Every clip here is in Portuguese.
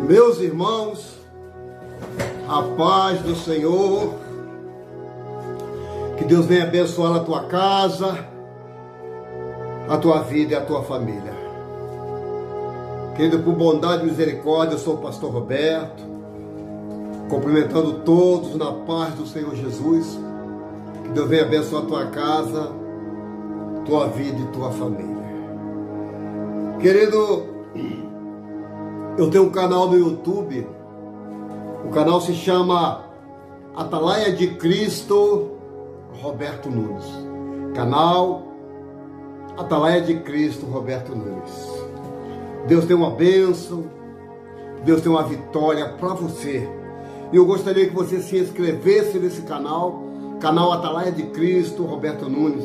Meus irmãos, a paz do Senhor, que Deus venha abençoar a tua casa, a tua vida e a tua família. Querido, por bondade e misericórdia, eu sou o pastor Roberto, cumprimentando todos na paz do Senhor Jesus. Que Deus venha abençoar a tua casa, tua vida e tua família. Querido, eu tenho um canal no YouTube, o canal se chama Atalaia de Cristo Roberto Nunes. Canal Atalaia de Cristo Roberto Nunes. Deus tem uma bênção, Deus tem uma vitória para você. E eu gostaria que você se inscrevesse nesse canal, canal Atalaia de Cristo Roberto Nunes.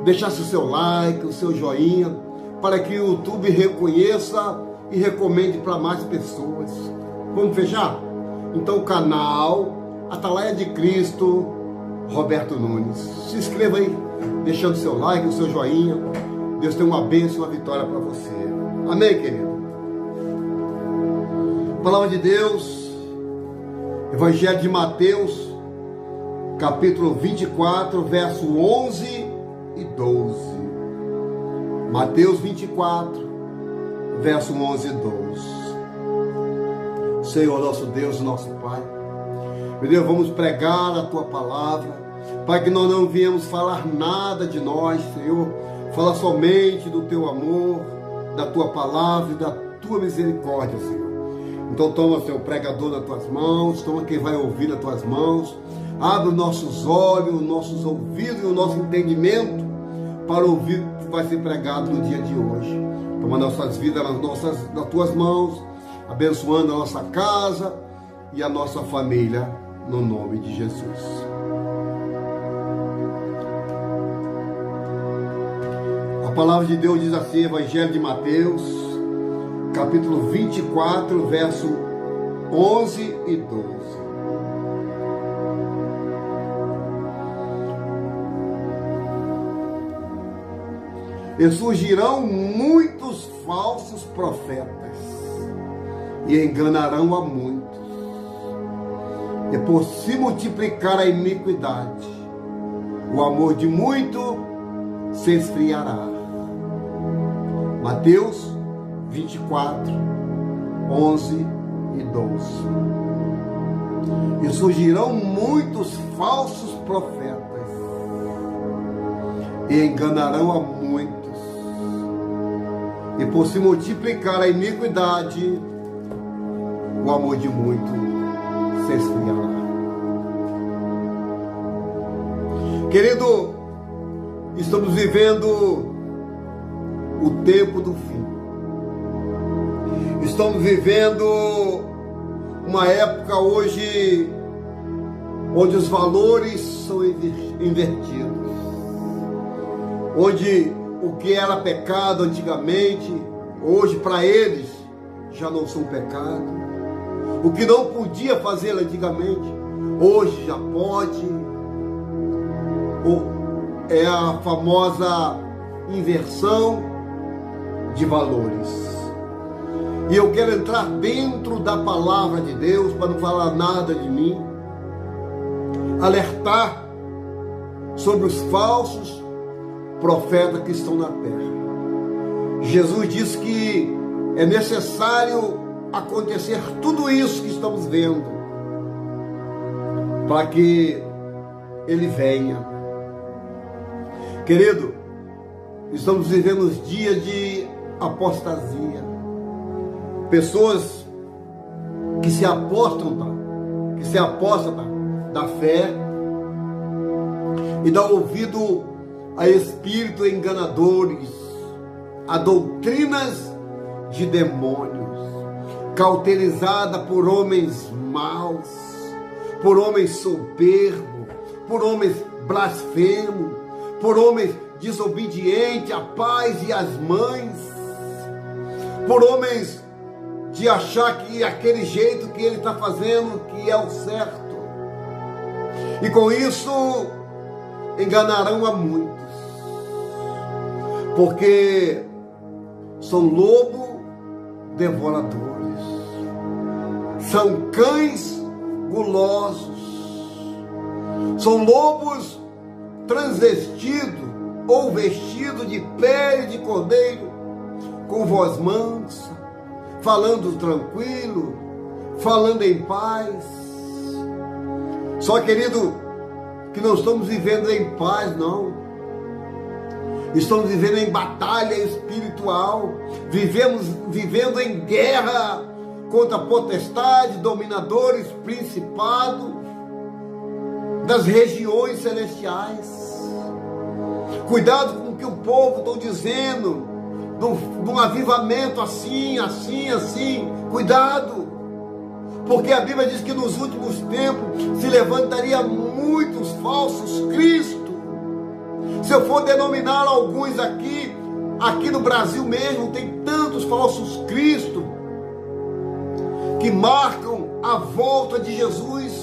Deixasse o seu like, o seu joinha, para que o YouTube reconheça e recomende para mais pessoas. Vamos fechar? Então, o canal Atalaia de Cristo Roberto Nunes. Se inscreva aí, deixando o seu like, o seu joinha. Deus tem uma bênção e uma vitória para você. Amém, querido? Palavra de Deus, Evangelho de Mateus, capítulo 24, verso 11 e 12. Mateus 24, verso 11 e 12. Senhor, nosso Deus, nosso Pai, meu Deus, vamos pregar a Tua palavra, para que nós não viemos falar nada de nós, Senhor. Fala somente do Teu amor, da Tua palavra e da Tua misericórdia, Senhor. Então toma, Senhor, o pregador nas Tuas mãos, toma quem vai ouvir nas Tuas mãos, abre os nossos olhos, os nossos ouvidos e o nosso entendimento para ouvir o que vai ser pregado no dia de hoje. Toma nossas vidas nas Tuas mãos, abençoando a nossa casa e a nossa família, no nome de Jesus. A palavra de Deus diz assim, Evangelho de Mateus, capítulo 24, verso 11 e 12. E surgirão muitos falsos profetas, e enganarão a muitos. E por se multiplicar a iniquidade, o amor de muito se esfriará. Mateus 24, 11 e 12. E surgirão muitos falsos profetas, e enganarão a muitos. E por se multiplicar a iniquidade, o amor de muito se esfriará. Querido, estamos vivendo o tempo do fim. Estamos vivendo uma época hoje onde os valores são invertidos. Onde o que era pecado antigamente, hoje para eles já não são pecado. O que não podia fazer antigamente, hoje já pode. É a famosa inversão de valores. E eu quero entrar dentro da palavra de Deus, para não falar nada de mim, alertar sobre os falsos profetas que estão na terra. Jesus disse que é necessário acontecer tudo isso que estamos vendo, para que Ele venha. Querido, estamos vivendo os dias de apostasia. Pessoas que se apostatam da fé e dão ouvido a espíritos enganadores, a doutrinas de demônios, cauterizada por homens maus, por homens soberbos, por homens blasfemos, por homens desobedientes a pais e às mães, por homens de achar que aquele jeito que ele está fazendo que é o certo. E com isso enganarão a muitos, porque são lobos devoradores. são cães gulosos, são lobos transvestidos ou vestidos de pele de cordeiro, com voz mansa, falando tranquilo, falando em paz. Só, querido, que não estamos vivendo em paz, não. Estamos vivendo em batalha espiritual, vivendo em guerra contra potestade, dominadores, principados das regiões celestiais. Cuidado com o que o povo está dizendo, de um avivamento assim. Cuidado, porque a Bíblia diz que nos últimos tempos se levantaria muitos falsos cristos. Se eu for denominar alguns aqui no Brasil mesmo, tem tantos falsos cristos que marcam a volta de Jesus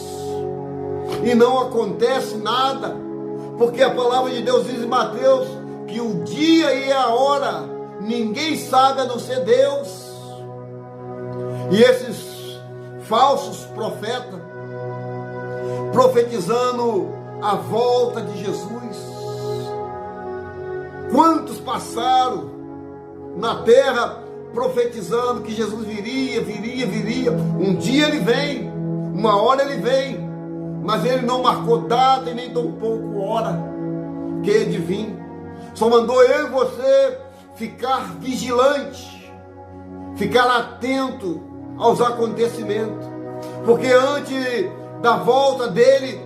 e não acontece nada, porque a palavra de Deus diz em Mateus que o dia e a hora ninguém sabe a não ser Deus. E esses falsos profetas profetizando a volta de Jesus, quantos passaram na terra profetizando que Jesus viria. Um dia ele vem, uma hora ele vem, mas ele não marcou data e nem tampouco hora que ele de vir. Só mandou eu e você ficar vigilante, ficar atento aos acontecimentos, porque antes da volta dele,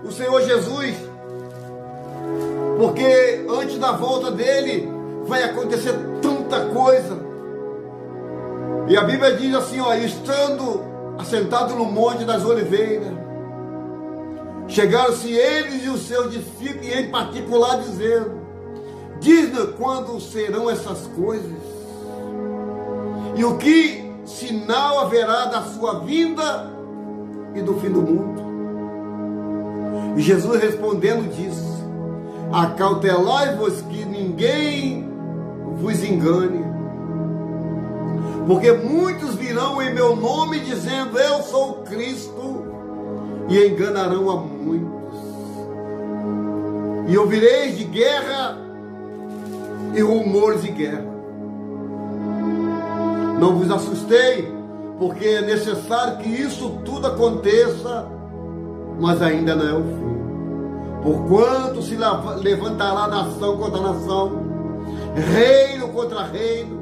o Senhor Jesus, porque antes da volta dele vai acontecer tanta coisa. E a Bíblia diz assim, estando assentado no Monte das Oliveiras, chegaram-se eles e os seus discípulos, e em particular dizendo: diz-nos quando serão essas coisas, e o que sinal haverá da sua vinda e do fim do mundo. E Jesus respondendo disse: acautelai-vos que ninguém vos engane, porque muitos virão em meu nome dizendo eu sou o Cristo, e enganarão a muitos. E ouvireis de guerra e rumores de guerra. Não vos assustei, porque é necessário que isso tudo aconteça, mas ainda não é o fim. Porquanto se levantará nação contra nação, reino contra reino,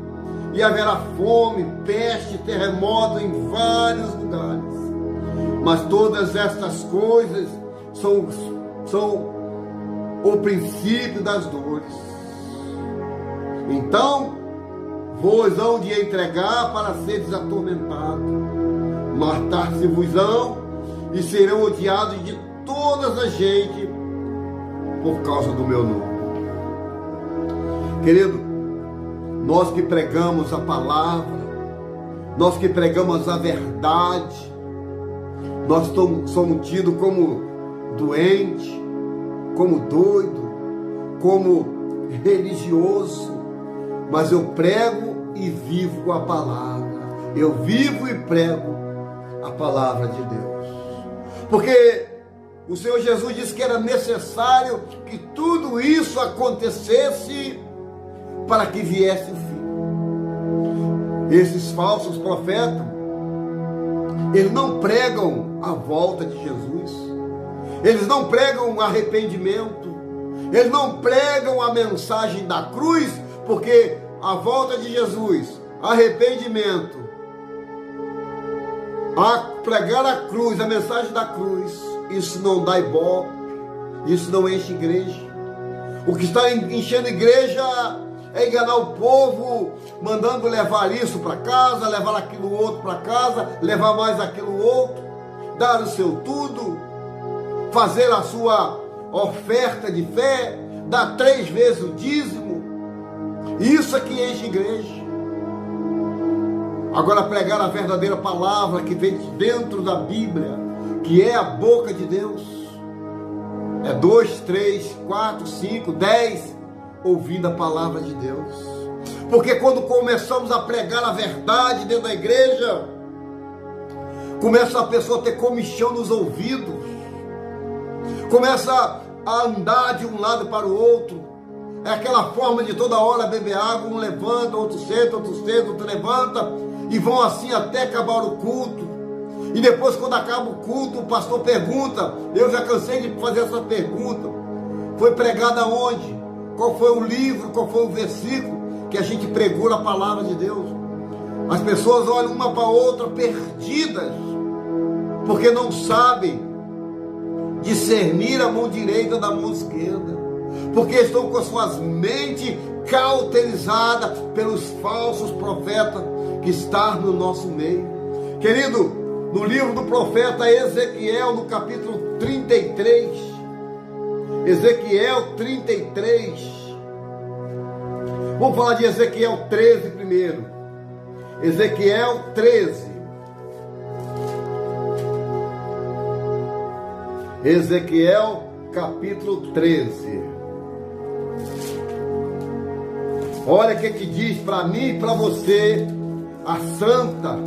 e haverá fome, peste, terremoto em vários lugares. Mas todas estas coisas são o princípio das dores. Então vos hão de entregar para seres atormentados, matar-se-vos-ão e serão odiados de todas as gente por causa do meu nome. Querido, nós que pregamos a palavra, nós que pregamos a verdade, nós somos tidos como doente, como doido, como religioso, mas eu prego e vivo a palavra. Eu vivo e prego a palavra de Deus. Porque o Senhor Jesus disse que era necessário que tudo isso acontecesse para que viesse o fim. Esses falsos profetas, eles não pregam a volta de Jesus, eles não pregam arrependimento, eles não pregam a mensagem da cruz, porque a volta de Jesus, arrependimento, a pregar a cruz, a mensagem da cruz, isso não dá ibope, isso não enche igreja. O que está enchendo igreja é enganar o povo, mandando levar isso para casa, levar aquilo outro para casa, levar mais aquilo outro, dar o seu tudo, fazer a sua oferta de fé, dar 3 vezes o dízimo. Isso é que enche igreja. Agora, pregar a verdadeira palavra que vem dentro da Bíblia, que é a boca de Deus, é 2, 3, 4, 5, 10, ouvindo a palavra de Deus. Porque quando começamos a pregar a verdade dentro da igreja, Começa a pessoa a ter comichão nos ouvidos, começa a andar de um lado para o outro. É aquela forma de toda hora beber água, um levanta, outro senta, outro levanta, e vão assim até acabar o culto. E depois, quando acaba o culto, o pastor pergunta, eu já cansei de fazer essa pergunta, foi pregado aonde? Qual foi o livro, qual foi o versículo que a gente pregou na palavra de Deus? As pessoas olham uma para a outra perdidas, porque não sabem discernir a mão direita da mão esquerda, porque estão com as suas mentes cauterizadas pelos falsos profetas que estão no nosso meio. Querido, no livro do profeta Ezequiel, no capítulo 33, Ezequiel 33, vamos falar de Ezequiel 13 primeiro. Ezequiel 13. Ezequiel capítulo 13. Olha o que diz para mim e para você a santa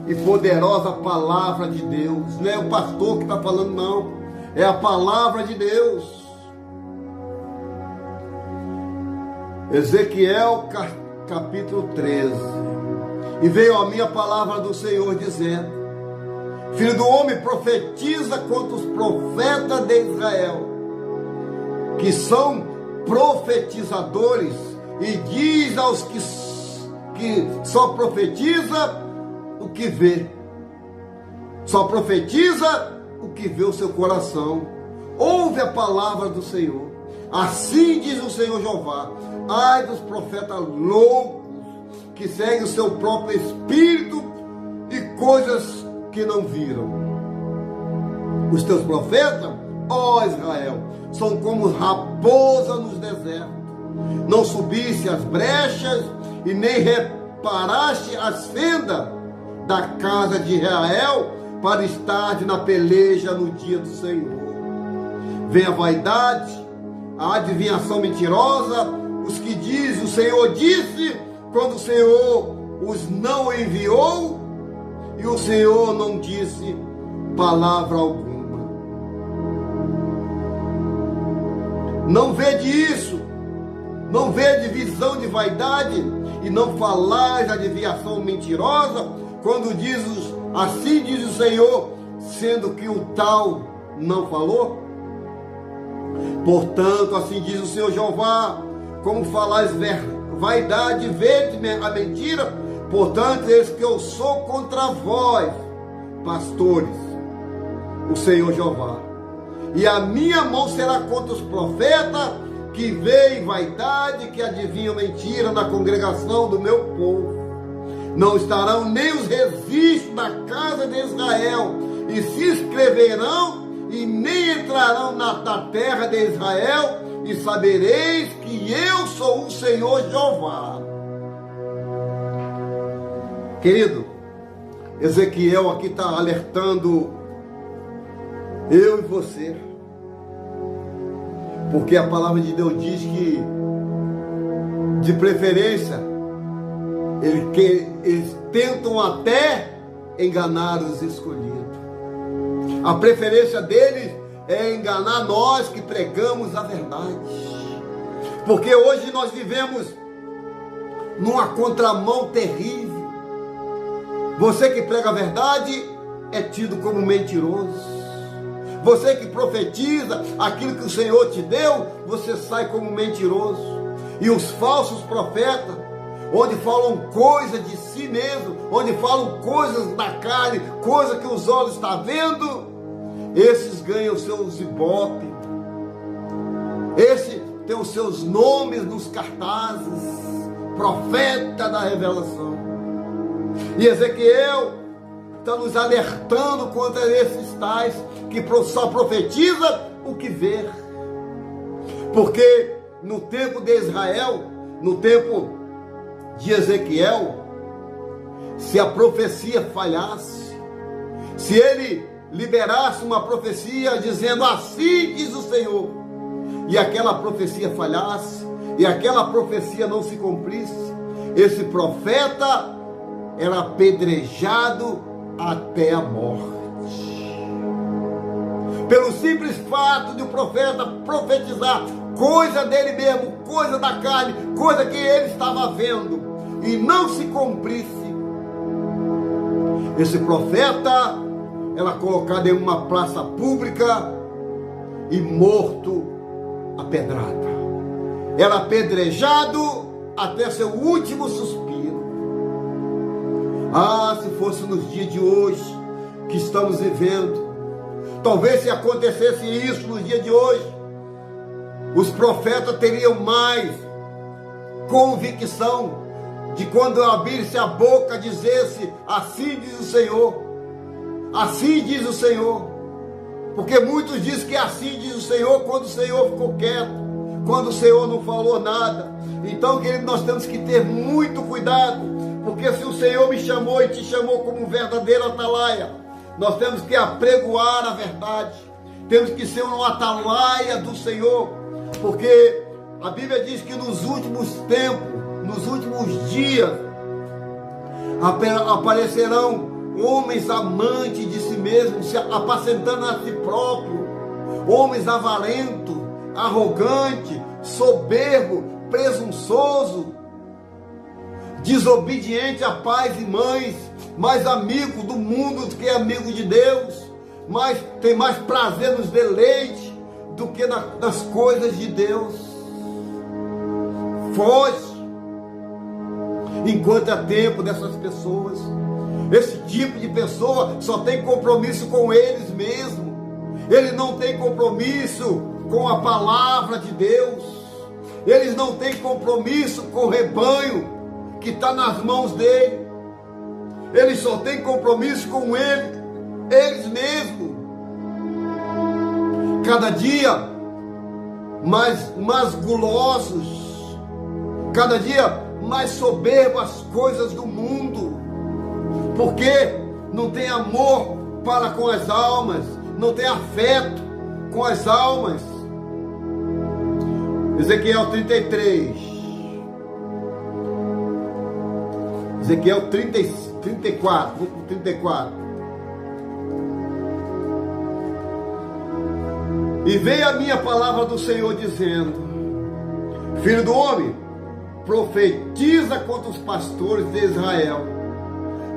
e poderosa palavra de Deus. Não é o pastor que está falando, não. É a palavra de Deus. Ezequiel capítulo 13. E veio a minha palavra do Senhor dizendo: Filho do homem, profetiza contra os profetas de Israel, que são profetizadores, e diz aos que só profetiza o que vê. Só profetiza o que vê o seu coração. Ouve a palavra do Senhor. Assim diz o Senhor Jeová: ai dos profetas loucos, que seguem o seu próprio espírito e coisas que não viram. Os teus profetas, ó Israel, são como raposa nos desertos. Não subiste as brechas e nem reparaste as fendas da casa de Israel para estar na peleja no dia do Senhor. Vem a vaidade, a adivinhação mentirosa, os que dizem: o Senhor disse, quando o Senhor os não enviou, e o Senhor não disse palavra alguma. Não vede isso, não vede visão de vaidade, e não falais a adivinhação mentirosa, quando diz assim diz o Senhor, sendo que o tal não falou? Portanto, assim diz o Senhor Jeová: como falais vaidade, vede a mentira, portanto, eis que eu sou contra vós, pastores, o Senhor Jeová, e a minha mão será contra os profetas que veem vaidade, que adivinham mentira na congregação do meu povo. Não estarão nem os registros da casa de Israel, e se inscreverão, e nem entrarão na terra de Israel, e sabereis que eu sou o Senhor Jeová. Querido, Ezequiel aqui está alertando eu e você, porque a palavra de Deus diz que, de preferência, eles tentam até enganar os escolhidos. A preferência deles é enganar nós que pregamos a verdade, porque hoje nós vivemos numa contramão terrível. Você que prega a verdade é tido como mentiroso. Você que profetiza aquilo que o Senhor te deu, você sai como mentiroso. E os falsos profetas, onde falam coisas de si mesmo, onde falam coisas da carne, coisas que os olhos estão vendo, esses ganham seus ibope. Esse tem os seus nomes nos cartazes, profeta da revelação. E Ezequiel está nos alertando contra esses tais que só profetiza o que vê. Porque no tempo de Israel, no tempo de Ezequiel, se a profecia falhasse, se ele liberasse uma profecia dizendo assim diz o Senhor, e aquela profecia falhasse, e aquela profecia não se cumprisse, esse profeta era apedrejado até a morte. Pelo simples fato de o profeta profetizar coisa dele mesmo, coisa da carne, coisa que ele estava vendo, e não se cumprisse, esse profeta era colocado em uma praça pública e morto a pedrada. Era apedrejado até seu último suspiro. Ah, se fosse nos dias de hoje que estamos vivendo, talvez se acontecesse isso nos dias de hoje, os profetas teriam mais convicção de quando abrisse a boca dissesse: assim diz o Senhor, assim diz o Senhor. Porque muitos dizem que assim diz o Senhor quando o Senhor ficou quieto, quando o Senhor não falou nada. Então, querido, nós temos que ter muito cuidado, porque se o Senhor me chamou e te chamou como verdadeiro atalaia, nós temos que apregoar a verdade, temos que ser um atalaia do Senhor, porque a Bíblia diz que nos últimos tempos, nos últimos dias, aparecerão homens amantes de si mesmos, se apacentando a si próprio, homens avarentos, arrogantes, soberbo, presunçoso, desobediente a pais e mães, mais amigo do mundo do que amigo de Deus, tem mais prazer nos deleites do que nas coisas de Deus. Foge enquanto é tempo dessas pessoas. Esse tipo de pessoa só tem compromisso com eles mesmos. Ele não tem compromisso com a palavra de Deus. Eles não têm compromisso com o rebanho que está nas mãos dele. Eles só têm compromisso com eles mesmos. Cada dia mais gulosos, cada dia mais soberbos às coisas do mundo, porque não tem amor para com as almas, não tem afeto com as almas. Ezequiel 33, Ezequiel 34, vou para o 34. E veio a minha palavra do Senhor dizendo: filho do homem, profetiza contra os pastores de Israel.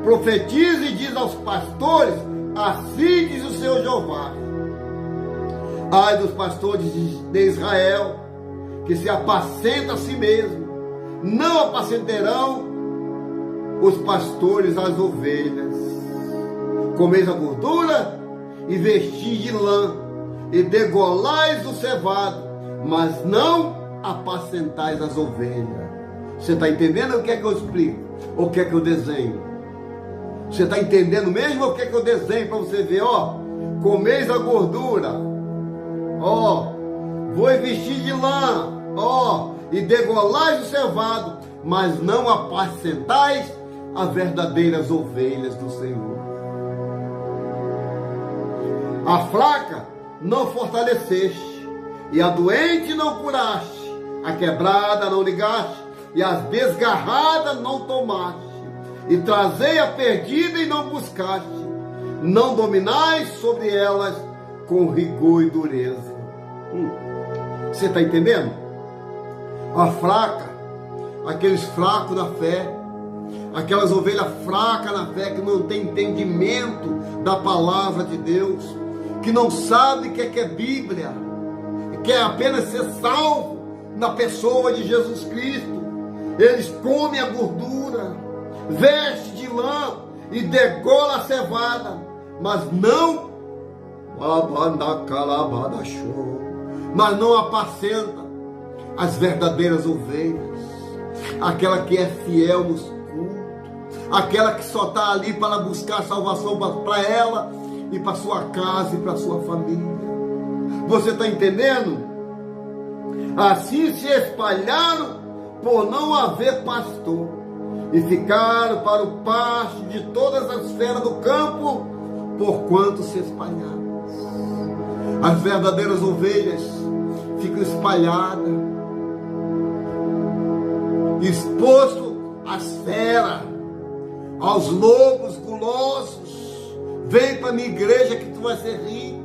Profetiza e diz aos pastores: assim diz o Senhor Jeová. Ai dos pastores de Israel, que se apacenta a si mesmo, não apacentarão os pastores as ovelhas. Comeis a gordura e vestis de lã, e degolais o cevado, mas não apacentais as ovelhas. Você está entendendo o que é que eu explico? Ou o que é que eu desenho? Você está entendendo mesmo o que é que eu desenho para você ver? Ó, comeis a gordura, ó, vou vestir de lã, ó, e degolais o cevado, mas não apacentais as verdadeiras ovelhas do Senhor. A fraca não fortaleceste, e a doente não curaste, a quebrada não ligaste, e as desgarradas não tomaste, e trazei a perdida e não buscaste, não dominais sobre elas com rigor e dureza. Você está entendendo? A fraca, aqueles fracos da fé, aquelas ovelhas fracas na fé, que não tem entendimento da palavra de Deus, que não sabe o que é Bíblia, quer apenas ser salvo na pessoa de Jesus Cristo. Eles comem a gordura, vestem de lã e degola a cevada, mas não apacenta as verdadeiras ovelhas, aquela que é fiel nos cultos, aquela que só está ali para buscar salvação para ela e para sua casa e para sua família. Você está entendendo? Assim se espalharam por não haver pastor, e ficaram para o pasto de todas as feras do campo, porquanto se espalharam. As verdadeiras ovelhas ficam espalhadas, exposto às feras, aos lobos gulosos, Vem para a minha igreja que tu vai ser rico.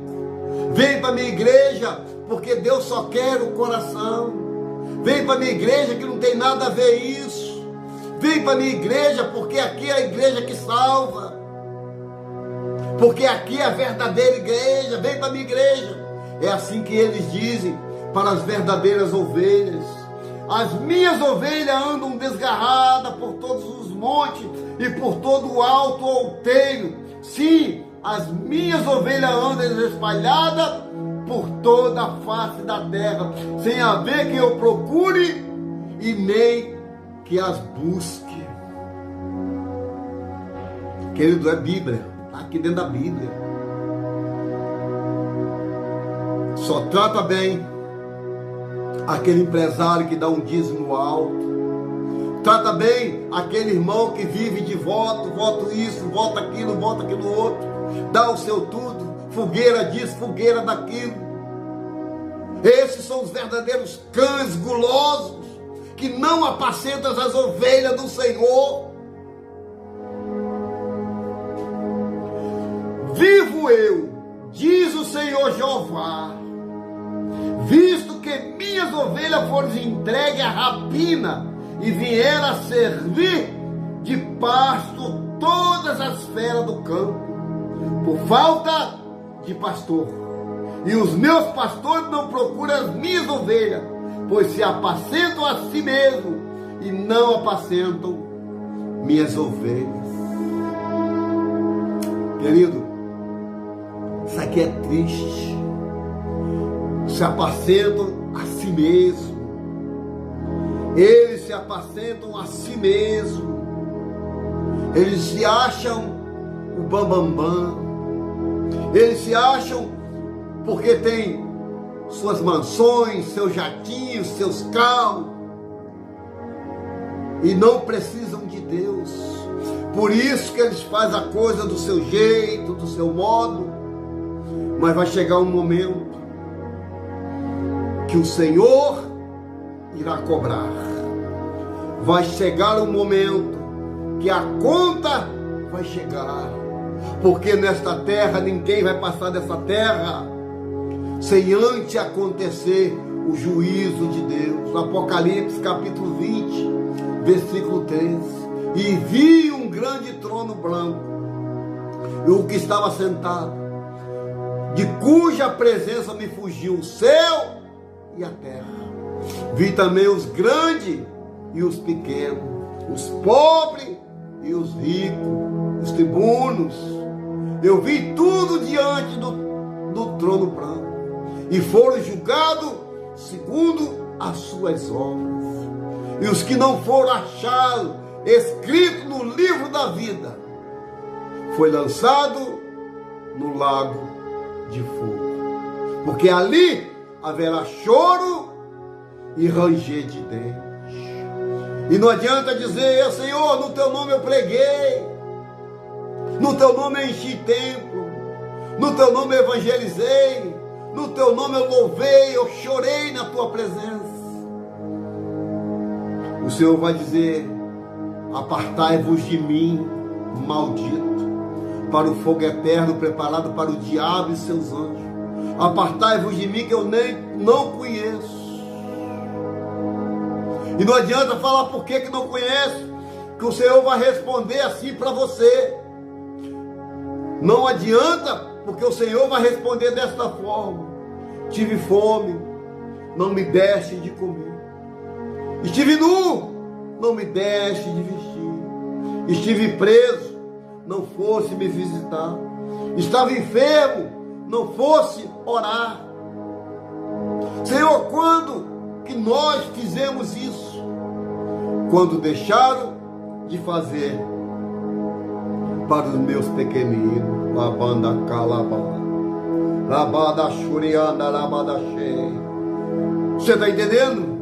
Vem para a minha igreja porque Deus só quer o coração. Vem para a minha igreja que não tem nada a ver isso. Vem para a minha igreja porque aqui é a igreja que salva. Porque aqui é a verdadeira igreja. Vem para a minha igreja. É assim que eles dizem para as verdadeiras ovelhas. As minhas ovelhas andam desgarradas por todos os montes e por todo o alto outeiro. Sim, as minhas ovelhas andam espalhadas por toda a face da terra, sem haver que eu procure e nem que as busque. Querido, é Bíblia, está aqui dentro da Bíblia. Só trata bem aquele empresário que dá um dízimo alto. Trata bem aquele irmão que vive de voto isso, voto aquilo outro. Dá o seu tudo, fogueira disso, fogueira daquilo. Esses são os verdadeiros cães gulosos, que não apacentam as ovelhas do Senhor. Vivo eu, diz o Senhor Jeová, visto que minhas ovelhas foram entregues à rapina e vieram a servir de pasto todas as feras do campo, por falta de pastor. E os meus pastores não procuram as minhas ovelhas, pois se apacentam a si mesmos e não apacentam minhas ovelhas. Querido, isso aqui é triste. Se apacentam a si mesmo. Eles se apacentam a si mesmo. Eles se acham o bambambam. Eles se acham porque tem suas mansões, seus jatinhos, seus carros, e não precisam de Deus. Por isso que eles fazem a coisa do seu jeito, do seu modo. Mas vai chegar um momento que o Senhor irá cobrar. Vai chegar um momento que a conta vai chegar. Porque nesta terra ninguém vai passar dessa terra sem antes acontecer o juízo de Deus. Apocalipse capítulo 20, versículo 13. E vi um grande trono branco, e o que estava sentado, de cuja presença me fugiu o céu e a terra. Vi também os grandes e os pequenos, os pobres e os ricos, os tribunos. Eu vi tudo diante do trono branco, e foram julgados segundo as suas obras. E os que não foram achados escritos no livro da vida, foi lançado no lago de fogo. Porque ali haverá choro e ranger de dentes. E não adianta dizer: Senhor, no teu nome eu preguei, no teu nome eu enchi templo, no teu nome eu evangelizei, no teu nome eu louvei, eu chorei na tua presença. O Senhor vai dizer: apartai-vos de mim, maldito, para o fogo eterno preparado para o diabo e seus anjos. Apartai-vos de mim, que eu não conheço. E não adianta falar por que não conhece, que o Senhor vai responder assim para você. Não adianta, porque o Senhor vai responder desta forma: tive fome, não me deste de comer. Estive nu, não me deste de vestir. Estive preso, não fosse me visitar. Estava enfermo, não fosse orar. Senhor, quando que nós fizemos isso? Quando deixaram de fazer para os meus pequeninos. Labanda calabá, labada churianda, labada cheia. Você está entendendo?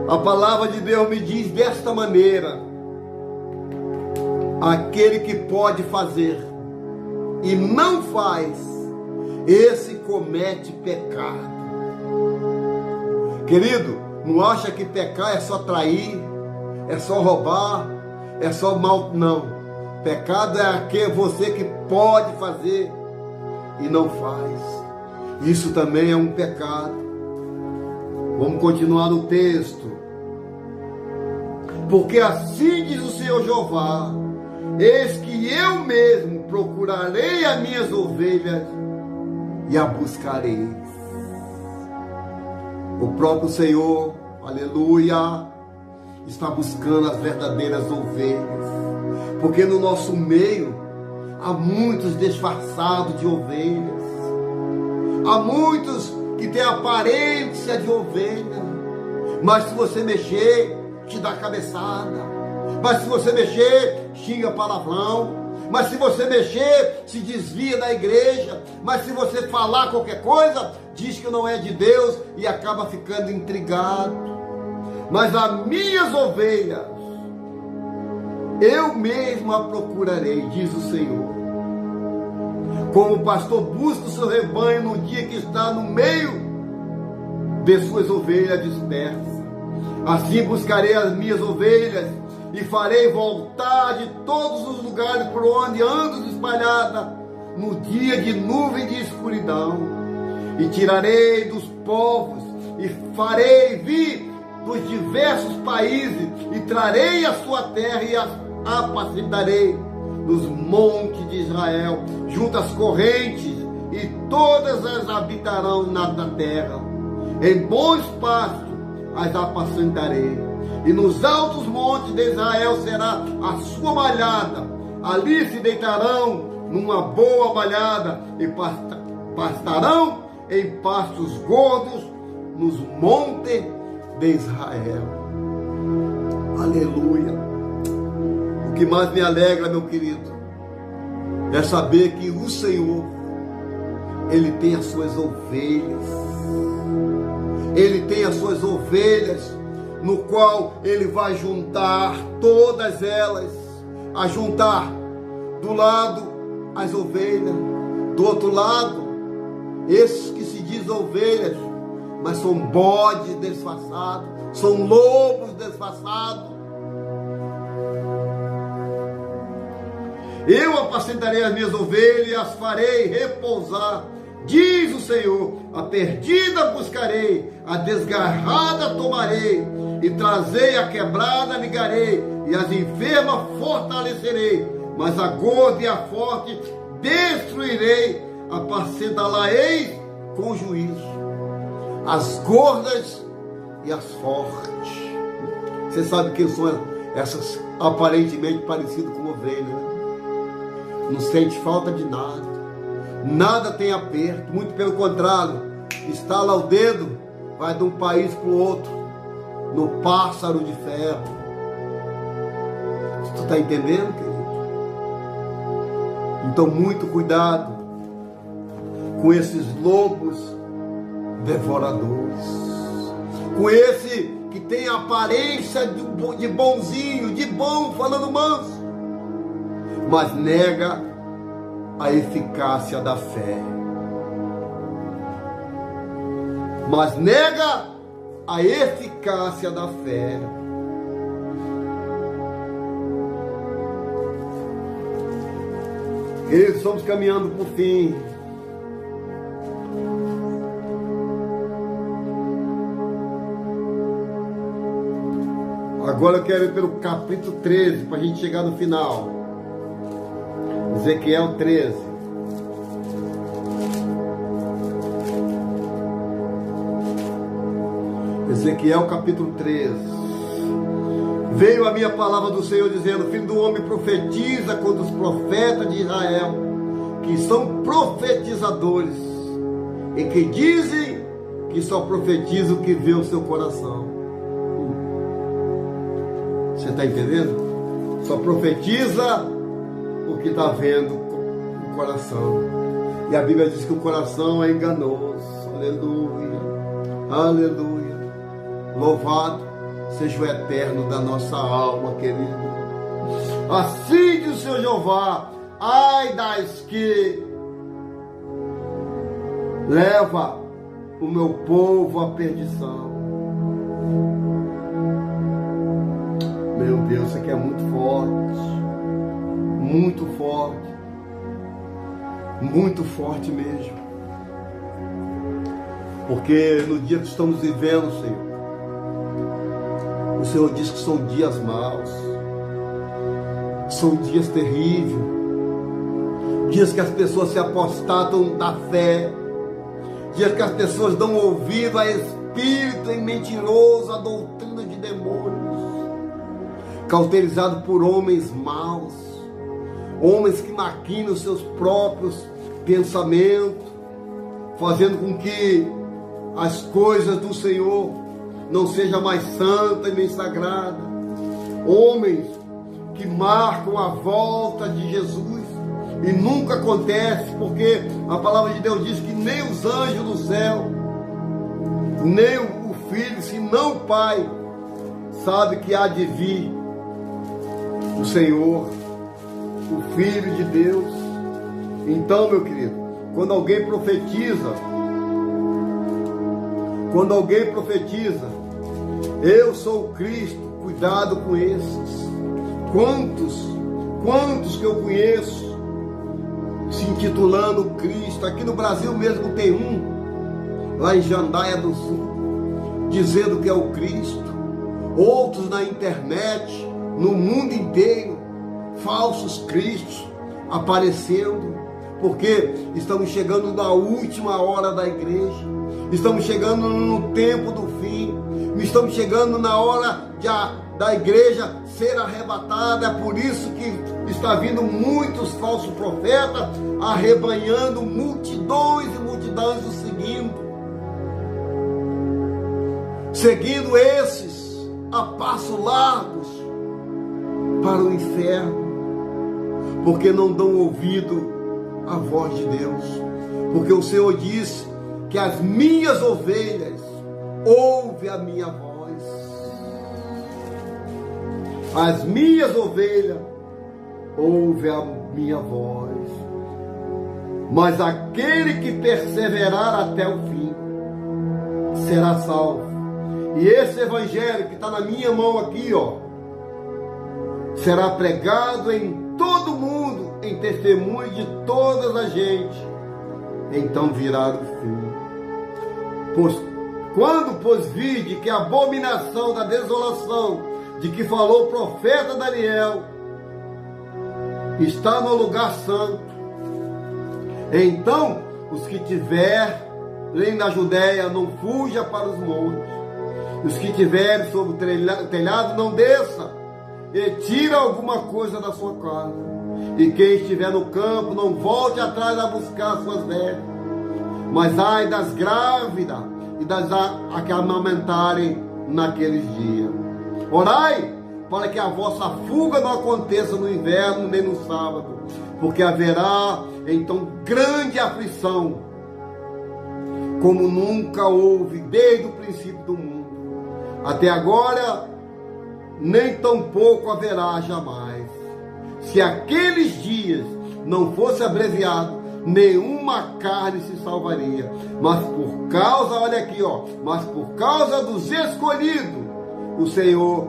A palavra de Deus me diz desta maneira: aquele que pode fazer e não faz, esse comete pecado. Querido, não acha que pecar é só trair, é só roubar, é só mal? Não. Pecado é aquele você que pode fazer e não faz. Isso também é um pecado. Vamos continuar no texto. Porque assim diz o Senhor Jeová: eis que eu mesmo procurarei as minhas ovelhas e a buscarei. O próprio Senhor, aleluia, está buscando as verdadeiras ovelhas. Porque no nosso meio há muitos disfarçados de ovelhas. Há muitos que têm aparência de ovelha. Mas se você mexer, te dá cabeçada. Mas se você mexer, xinga palavrão. Mas se você mexer, se desvia da igreja. Mas se você falar qualquer coisa, diz que não é de Deus e acaba ficando intrigado. Mas as minhas ovelhas, eu mesmo a procurarei, diz o Senhor. Como o pastor busca o seu rebanho no dia que está no meio de suas ovelhas dispersas. Assim buscarei as minhas ovelhas e farei voltar de todos os lugares por onde ando espalhada no dia de nuvem de escuridão. E tirarei dos povos e farei vir dos diversos países e trarei a sua terra e a apacentarei nos montes de Israel, junto às correntes, e todas as habitarão na terra. Em bons pastos as apacentarei, e nos altos montes de Israel será a sua malhada. Ali se deitarão numa boa malhada e pastarão em pastos gordos nos montes de Israel. Aleluia. O que mais me alegra, meu querido, é saber que o Senhor, Ele tem as suas ovelhas. Ele tem as suas ovelhas, no qual Ele vai juntar todas elas, a juntar do lado as ovelhas, do outro lado esses que se diz ovelhas, mas são bodes disfarçados, são lobos disfarçados. Eu apacentarei as minhas ovelhas e as farei repousar, diz o Senhor. A perdida buscarei, a desgarrada tomarei, e trazei a quebrada ligarei, e as enfermas fortalecerei, mas a gorda e a forte destruirei, apacentá-la-ei com juízo, as gordas e as fortes. Você sabe quem são essas aparentemente parecidas com ovelha, né? Não sente falta de nada, nada tem aperto, muito pelo contrário, estala o dedo, vai de um país para o outro, no pássaro de ferro. Tu está entendendo, querido? Então muito cuidado com esses lobos devoradores, com esse que tem a aparência de bonzinho, de bom, falando manso, mas nega a eficácia da fé. Mas nega a eficácia da fé. Queridos, estamos caminhando para o fim. Agora eu quero ir pelo capítulo 13, para a gente chegar no final. Ezequiel 13. Ezequiel capítulo 13. Veio a minha palavra do Senhor dizendo: filho do homem, profetiza contra os profetas de Israel, que são profetizadores, e que dizem que só profetiza o que vê o seu coração. Você está entendendo? Só profetiza o que está vendo o coração. E a Bíblia diz que o coração é enganoso. Aleluia, aleluia. Louvado seja o eterno da nossa alma, querido. Assim diz o Senhor Jeová: ai das que leva o meu povo à perdição. Meu Deus, isso aqui é muito forte. muito forte mesmo. Porque no dia que estamos vivendo, Senhor, o Senhor diz que são dias maus, são dias terríveis, dias que as pessoas se apostatam da fé, dias que as pessoas dão ouvido a espírito e mentiroso, a doutrina de demônios, cauterizado por homens maus, homens que maquinam seus próprios pensamentos, fazendo com que as coisas do Senhor não sejam mais santas e nem sagradas, homens que marcam a volta de Jesus e nunca acontece, porque a palavra de Deus diz que nem os anjos do céu, nem o Filho, senão o Pai, sabe que há de vir o Senhor, o Filho de Deus. Então, meu querido, quando alguém profetiza, eu sou o Cristo, cuidado com esses. Quantos que eu conheço se intitulando Cristo? Aqui no Brasil mesmo tem um, lá em Jandaia do Sul, dizendo que é o Cristo. Outros na internet, no mundo inteiro, falsos cristos aparecendo, porque estamos chegando na última hora da igreja, estamos chegando no tempo do fim, estamos chegando na hora da igreja ser arrebatada. É por isso que está vindo muitos falsos profetas, arrebanhando multidões e multidões o seguindo esses a passos largos para o inferno, porque não dão ouvido à voz de Deus, porque o Senhor disse que as minhas ovelhas ouvem a minha voz, as minhas ovelhas ouvem a minha voz, mas aquele que perseverar até o fim será salvo. E esse evangelho que está na minha mão aqui, ó, será pregado em todo mundo, em testemunho de todas as gente. Então virá o fim. Pois vide que a abominação da desolação de que falou o profeta Daniel está no lugar santo. Então os que tiverem na Judéia não fuja para os montes. Os que tiverem sobre o telhado não desça e tira alguma coisa da sua casa. E quem estiver no campo não volte atrás a buscar suas velhas. Mas ai das grávidas e das que amamentarem naqueles dias. Orai para que a vossa fuga não aconteça no inverno nem no sábado, porque haverá então grande aflição, como nunca houve desde o princípio do mundo. Até agora, nem tampouco haverá jamais. Se aqueles dias não fosse abreviado, nenhuma carne se salvaria. Mas por causa, olha aqui, ó, mas por causa dos escolhidos, o Senhor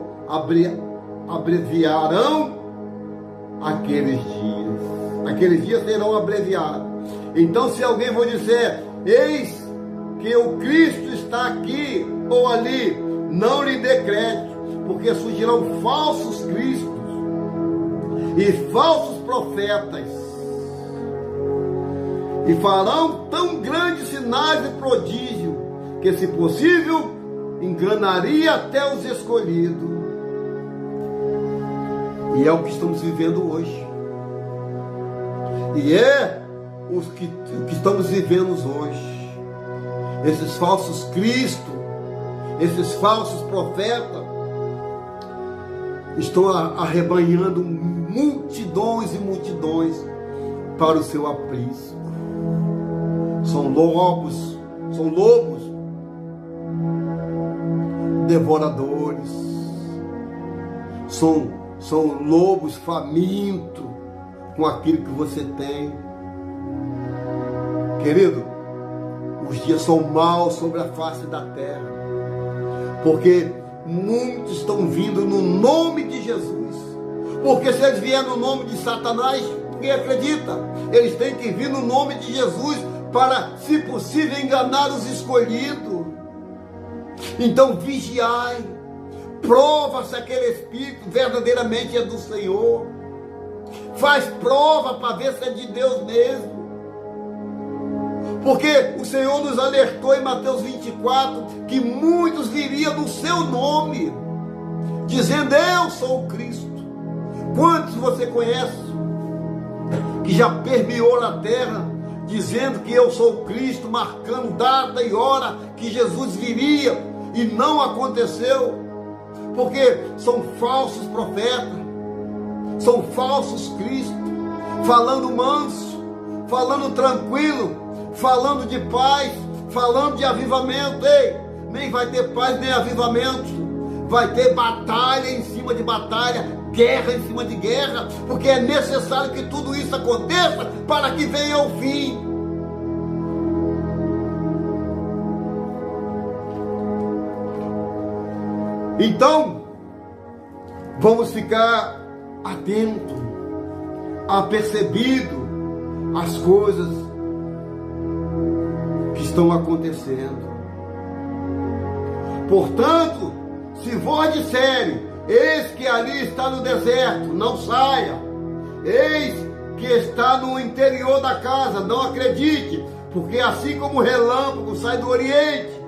abreviarão aqueles dias. Aqueles dias serão abreviados. Então, se alguém for dizer, eis que o Cristo está aqui ou ali, não lhe dê crédito, porque surgirão falsos cristos e falsos profetas, e farão tão grandes sinais e prodígios, que, se possível, enganaria até os escolhidos. E é o que estamos vivendo hoje. E é o que estamos vivendo hoje. Esses falsos cristos, esses falsos profetas estão arrebanhando multidões e multidões para o seu aprisco. São lobos devoradores, são lobos famintos com aquilo que você tem. Querido, os dias são maus sobre a face da terra, porque muitos estão vindo no nome de Jesus, Porque se eles vierem no nome de Satanás, ninguém acredita. Eles têm que vir no nome de Jesus para, se possível, enganar os escolhidos. Então vigiai, prova se aquele espírito verdadeiramente é do Senhor. Faz prova para ver se é de Deus mesmo. Porque o Senhor nos alertou em Mateus 24 que muitos viriam no seu nome, dizendo: eu sou o Cristo. Quantos você conhece que já permeou a terra, dizendo que eu sou o Cristo, marcando data e hora que Jesus viria, e não aconteceu? Porque são falsos profetas, são falsos Cristos, falando manso, falando tranquilo, falando de paz, falando de avivamento. Ei, nem vai ter paz nem avivamento, vai ter batalha em cima de batalha, guerra em cima de guerra, porque é necessário que tudo isso aconteça para que venha o fim. Então, vamos ficar atentos, apercebido às coisas que estão acontecendo. Portanto, se vós disserem: eis que ali está no deserto, não saia. Eis que está no interior da casa, não acredite, porque assim como o relâmpago sai do oriente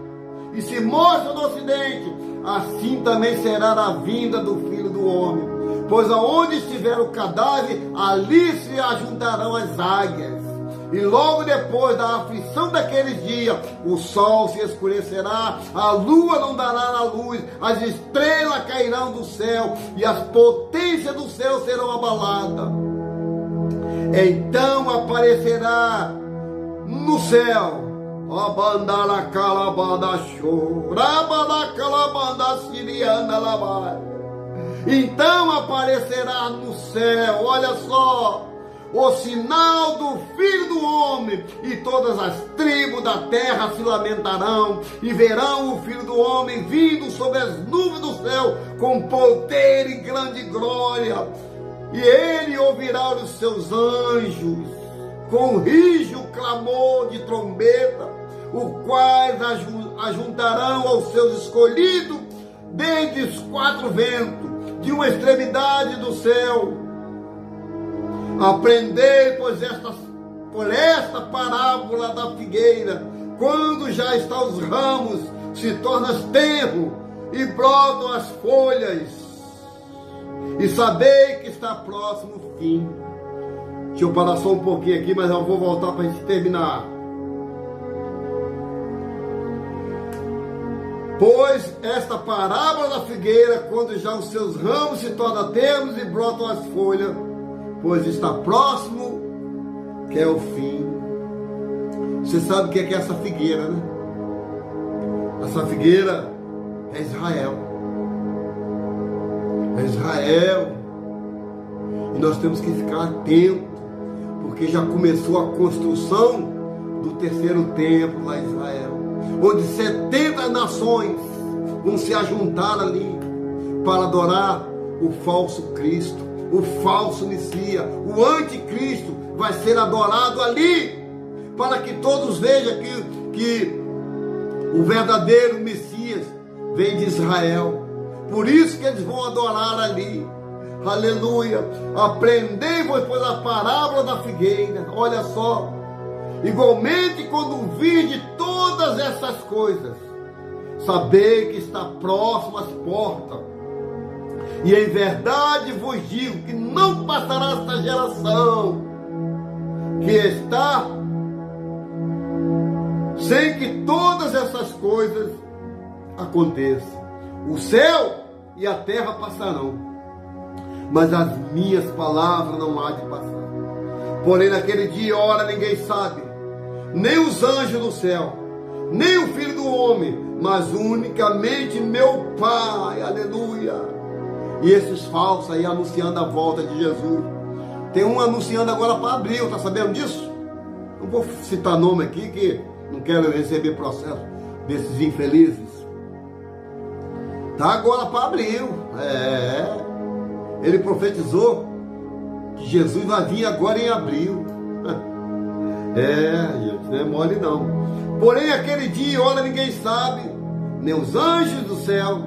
e se mostra no ocidente, assim também será a vinda do Filho do Homem. Pois aonde estiver o cadáver, ali se ajuntarão as águias. E logo depois da aflição daqueles dias, o sol se escurecerá, a lua não dará a luz, as estrelas cairão do céu, e as potências do céu serão abaladas. Então aparecerá no céu a bandala calabanda chorabanda calabanda siriana lavar. Então aparecerá no céu, olha só, o sinal do Filho do Homem, e todas as tribos da terra se lamentarão, e verão o Filho do Homem vindo sobre as nuvens do céu, com poder e grande glória. E ele ouvirá os seus anjos, com rijo clamor de trombeta, os quais ajuntarão aos seus escolhidos, desde os quatro ventos, de uma extremidade do céu. Aprendei, pois, por esta parábola da figueira: quando já estão os ramos, se tornam tenros e brotam as folhas, e sabei que está próximo o fim. Deixa eu parar só um pouquinho aqui, mas eu vou voltar para a gente terminar. Pois esta parábola da figueira, quando já os seus ramos se tornam ternos e brotam as folhas, pois está próximo, que é o fim. Você sabe o que é essa figueira, né? Essa figueira é Israel. É Israel. E nós temos que ficar atentos, porque já começou a construção do terceiro templo lá em Israel, onde 70 nações vão se ajuntar ali para adorar o falso Cristo, o falso Messias, o anticristo vai ser adorado ali, para que todos vejam que o verdadeiro Messias vem de Israel. Por isso que eles vão adorar ali. Aleluia. Aprendei-vos, pois, a parábola da figueira. Olha só. Igualmente, quando virdes todas essas coisas, sabei que está próximo às portas. E em verdade vos digo que não passará esta geração que está sem que todas essas coisas aconteçam. O céu e a terra passarão, mas as minhas palavras não há de passar. Porém, naquele dia e hora ninguém sabe, nem os anjos do céu, nem o Filho do Homem, mas unicamente meu Pai. Aleluia. E esses falsos aí anunciando a volta de Jesus. Tem um anunciando agora para abril, tá sabendo disso? Não vou citar nome aqui, que não quero receber processo desses infelizes. Tá agora para abril. Ele profetizou que Jesus vai vir agora em abril. Gente, não é mole não. Porém, aquele dia e hora ninguém sabe, nem os anjos do céu,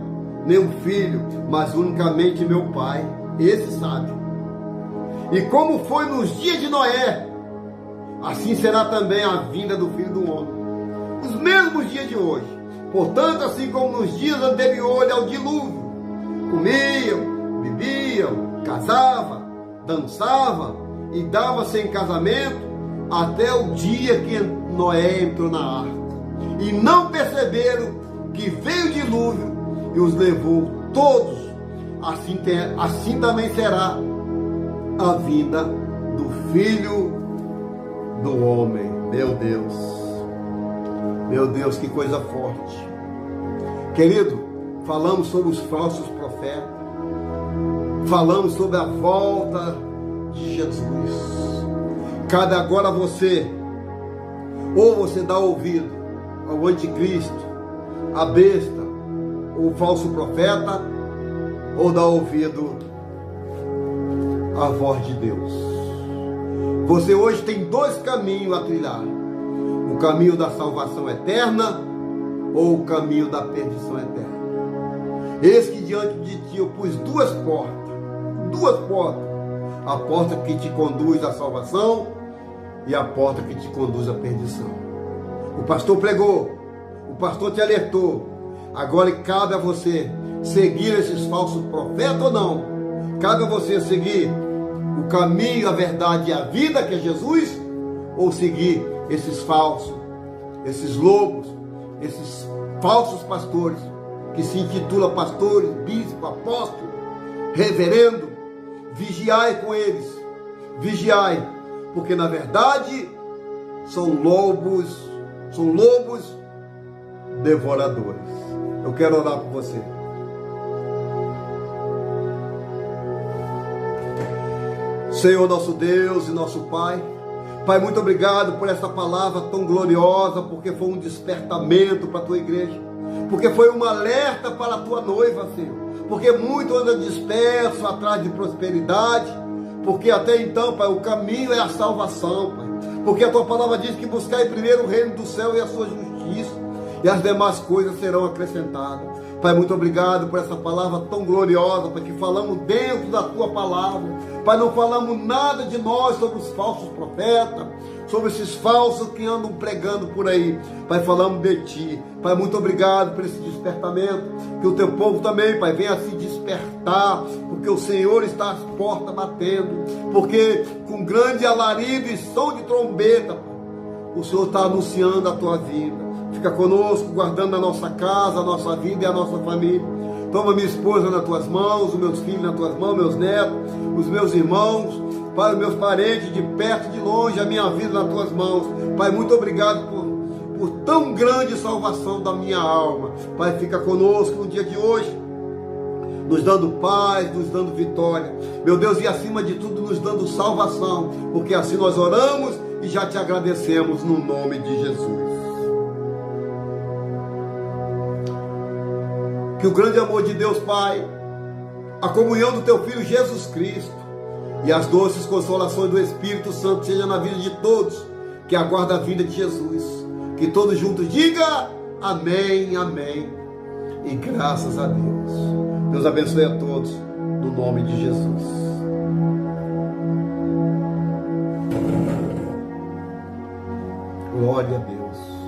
nem o Filho, mas unicamente meu Pai, esse sabe. E como foi nos dias de Noé, assim será também a vinda do Filho do Homem. Os mesmos dias de hoje. Portanto, assim como nos dias anteriores ao dilúvio, comiam, bebiam, casavam, dançavam e davam-se em casamento, até o dia que Noé entrou na arca. E não perceberam que veio o dilúvio e os levou todos. Assim também será a vinda do Filho do Homem. Meu Deus, que coisa forte. Querido, falamos sobre os falsos profetas, falamos sobre a volta de Jesus. Cabe agora a você, ou você dá ouvido ao anticristo, a besta, ou falso profeta, ou dá ouvido à voz de Deus. Você hoje tem dois caminhos a trilhar: o caminho da salvação eterna ou o caminho da perdição eterna. Eis que diante de ti eu pus duas portas, a porta que te conduz à salvação e a porta que te conduz à perdição. O pastor pregou, o pastor te alertou. Agora cabe a você seguir esses falsos profetas ou não. Cabe a você seguir o caminho, a verdade e a vida, que é Jesus, ou seguir esses falsos, esses lobos, esses falsos pastores, que se intitulam pastores, bispo, apóstolo, reverendo. Vigiai com eles, vigiai, porque na verdade são lobos devoradores. Eu quero orar por você. Senhor, nosso Deus e nosso Pai, Pai, muito obrigado por essa palavra tão gloriosa, porque foi um despertamento para a tua igreja, porque foi um alerta para a tua noiva, Senhor, porque muito anda disperso atrás de prosperidade, porque até então, Pai, o caminho é a salvação, Pai, porque a tua palavra diz que buscai primeiro o reino do céu e a sua justiça, e as demais coisas serão acrescentadas. Pai, muito obrigado por essa palavra tão gloriosa, Pai, que falamos dentro da tua palavra. Pai, não falamos nada de nós sobre os falsos profetas, sobre esses falsos que andam pregando por aí. Pai, falamos de ti. Pai, muito obrigado por esse despertamento, que o teu povo também, Pai, venha se despertar, porque o Senhor está às portas batendo, porque com grande alarido e som de trombeta, Pai, o Senhor está anunciando a tua vida. Fica conosco, guardando a nossa casa, a nossa vida e a nossa família. Toma minha esposa nas tuas mãos, os meus filhos nas tuas mãos, meus netos, os meus irmãos, Pai, os meus parentes de perto e de longe, a minha vida nas tuas mãos. Pai, muito obrigado por tão grande salvação da minha alma. Pai, fica conosco no dia de hoje, nos dando paz, nos dando vitória. Meu Deus, e acima de tudo, nos dando salvação, porque assim nós oramos e já te agradecemos no nome de Jesus. Que o grande amor de Deus Pai, a comunhão do teu Filho Jesus Cristo e as doces consolações do Espírito Santo seja na vida de todos que aguardam a vinda de Jesus. Que todos juntos digam amém, amém e graças a Deus. Deus abençoe a todos no nome de Jesus. Glória a Deus.